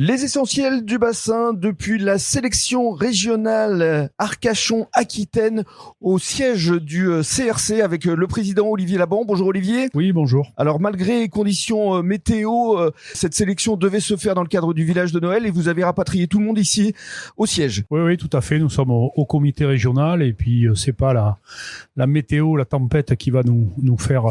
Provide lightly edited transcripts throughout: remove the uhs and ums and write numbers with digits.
Les essentiels du bassin depuis la sélection régionale Arcachon-Aquitaine au siège du CRC avec le président Olivier Laban. Bonjour Olivier. Oui, bonjour. Alors malgré les conditions météo, cette sélection devait se faire dans le cadre du village de Noël et vous avez rapatrié tout le monde ici au siège. Oui, tout à fait. Nous sommes au comité régional et puis c'est pas la météo, la tempête qui va nous faire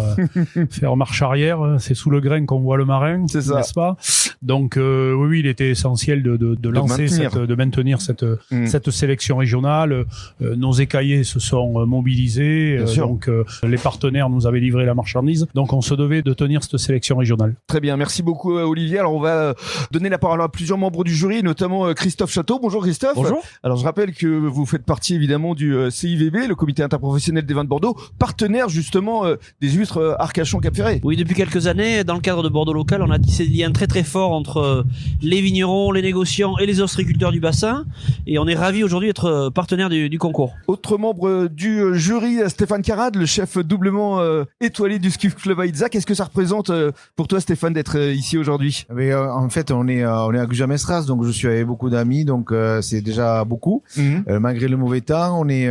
faire marche arrière. C'est sous le grain qu'on voit le marin, c'est ça, n'est-ce pas? Donc oui, il était essentiel de maintenir cette sélection régionale. Nos écaillés se sont mobilisés, donc les partenaires nous avaient livré la marchandise. Donc on se devait de tenir cette sélection régionale. Très bien, merci beaucoup Olivier. Alors on va donner la parole à plusieurs membres du jury, notamment Christophe Château. Bonjour Christophe. Bonjour. Alors je rappelle que vous faites partie évidemment du CIVB, le comité interprofessionnel des vins de Bordeaux, partenaire justement des huîtres Arcachon-Cap-Ferret. Oui, depuis quelques années, dans le cadre de Bordeaux Local, on a tissé des liens très très forts entre les vignerons, les négociants et les ostréiculteurs du bassin. Et on est ravis aujourd'hui d'être partenaire du concours. Autre membre du jury, Stéphane Carade, le chef doublement étoilé du Ski Club Aïtza. Qu'est-ce que ça représente pour toi Stéphane d'être ici aujourd'hui? Mais en fait, on est à Gujan-Mestras, donc je suis avec beaucoup d'amis, donc c'est déjà beaucoup. Malgré le mauvais temps, on est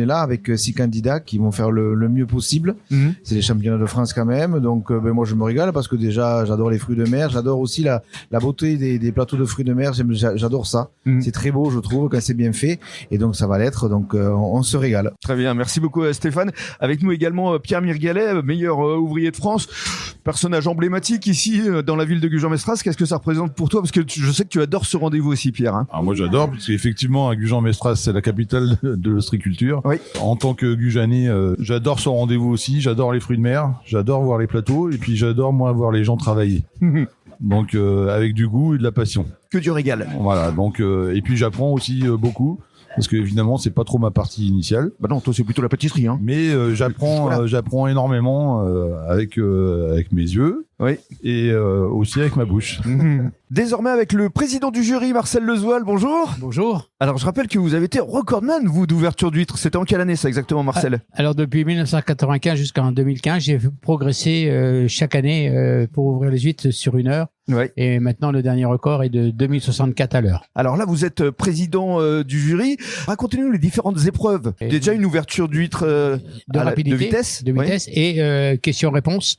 là avec 6 candidats qui vont faire le mieux possible. C'est les championnats de France quand même, donc moi je me régale parce que déjà j'adore les fruits de mer, j'adore aussi la beauté des plateaux de fruits de mer, j'adore ça. C'est très beau, je trouve, quand c'est bien fait, et donc ça va l'être, donc on se régale. Très bien, merci beaucoup Stéphane. Avec nous également Pierre Mirgalet, meilleur ouvrier de France, personnage emblématique ici dans la ville de Gujan-Mestras. Qu'est-ce que ça représente pour toi? Parce que je sais que tu adores ce rendez-vous aussi Pierre. Alors moi j'adore, parce qu'effectivement à Gujan-Mestras c'est la capitale de l'ostriculture. Oui. En tant que Gujanais, j'adore ce rendez-vous aussi, j'adore les fruits de mer, j'adore voir les plateaux, et puis j'adore moi voir les gens travailler. Donc avec du goût et de la passion. Que du régal. Voilà, donc et puis j'apprends aussi beaucoup. Parce que évidemment c'est pas trop ma partie initiale. Bah non, toi c'est plutôt la pâtisserie, hein. Mais j'apprends énormément avec mes yeux. Oui. Et aussi avec ma bouche. Désormais avec le président du jury, Marcel Lezoil, bonjour. Bonjour. Alors je rappelle que vous avez été recordman, vous, d'ouverture d'huîtres. C'était en quelle année ça exactement, Marcel? Alors depuis 1995 jusqu'en 2015, j'ai progressé chaque année pour ouvrir les huîtres sur 1 heure. Ouais. Et maintenant le dernier record est de 2064 à l'heure. Alors là vous êtes président du jury. Racontez-nous les différentes épreuves. Déjà une ouverture d'huîtres de rapidité, de vitesse, oui. Et questions-réponses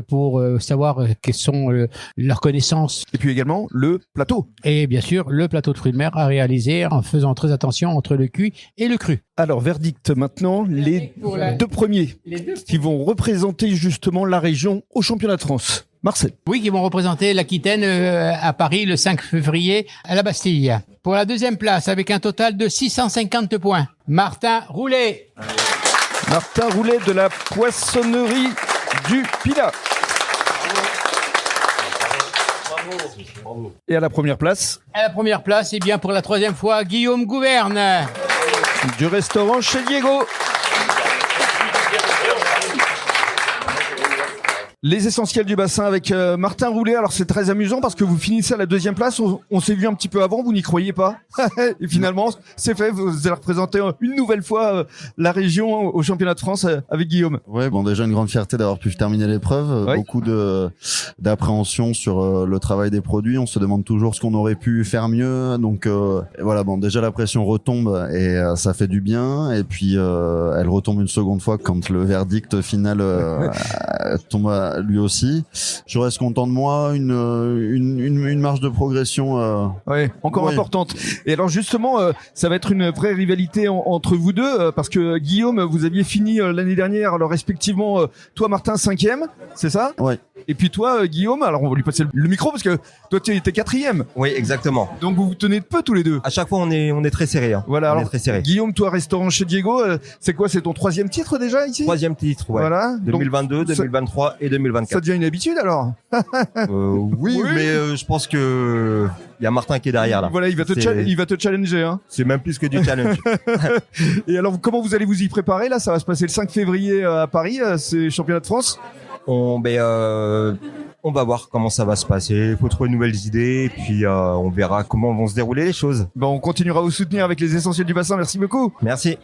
pour savoir quelles sont leurs connaissances. Et puis également le plateau. Et bien sûr, le plateau de fruits de mer à réaliser en faisant très attention entre le cuit et le cru. Alors, verdict maintenant, les deux premiers qui vont représenter justement la région au championnat de France. Marcel. Oui, qui vont représenter l'Aquitaine à Paris le 5 février à la Bastille. Pour la deuxième place, avec un total de 650 points, Martin Roulet. Martin Roulet de la poissonnerie du Pilat. Et à la première place? À la première place, et bien pour la troisième fois, Guillaume Gouverne. Du restaurant chez Diego. Les essentiels du bassin avec Martin Roulet. Alors c'est très amusant parce que vous finissez à la deuxième place. On s'est vu un petit peu avant, vous n'y croyez pas. Et finalement, c'est fait. Vous allez représenter une nouvelle fois la région au championnat de France avec Guillaume. Ouais, bon, déjà une grande fierté d'avoir pu terminer l'épreuve. Ouais. Beaucoup d'appréhension sur le travail des produits. On se demande toujours ce qu'on aurait pu faire mieux. Donc voilà, bon, déjà la pression retombe et ça fait du bien. Et puis elle retombe une seconde fois quand le verdict final tombe lui aussi. Je reste content de moi, une marge de progression ouais, encore importante. Et alors justement, ça va être une vraie rivalité entre vous deux parce que Guillaume, vous aviez fini l'année dernière, alors respectivement, toi Martin 5e, c'est ça? Ouais. Et puis toi Guillaume, alors on va lui passer le micro parce que toi tu étais 4e. Oui, exactement. Donc vous vous tenez de peu tous les deux. À chaque fois on est très serré. Hein. Voilà. On alors est très serré. Guillaume, toi restaurant chez Diego, c'est quoi? C'est ton 3e titre déjà ici? 3e titre, ouais. Voilà. 2022, Donc, 2023 et 2024. Ça devient une habitude alors. Oui, mais je pense que il y a Martin qui est derrière là. Voilà, il va te challenger. Hein. C'est même plus que du challenge. Et alors comment vous allez vous y préparer là? Ça va se passer le 5 février à Paris, c'est championnat de France. On va voir comment ça va se passer. Il faut trouver de nouvelles idées et puis on verra comment vont se dérouler les choses. Bon, on continuera à vous soutenir avec les essentiels du bassin. Merci beaucoup. Merci.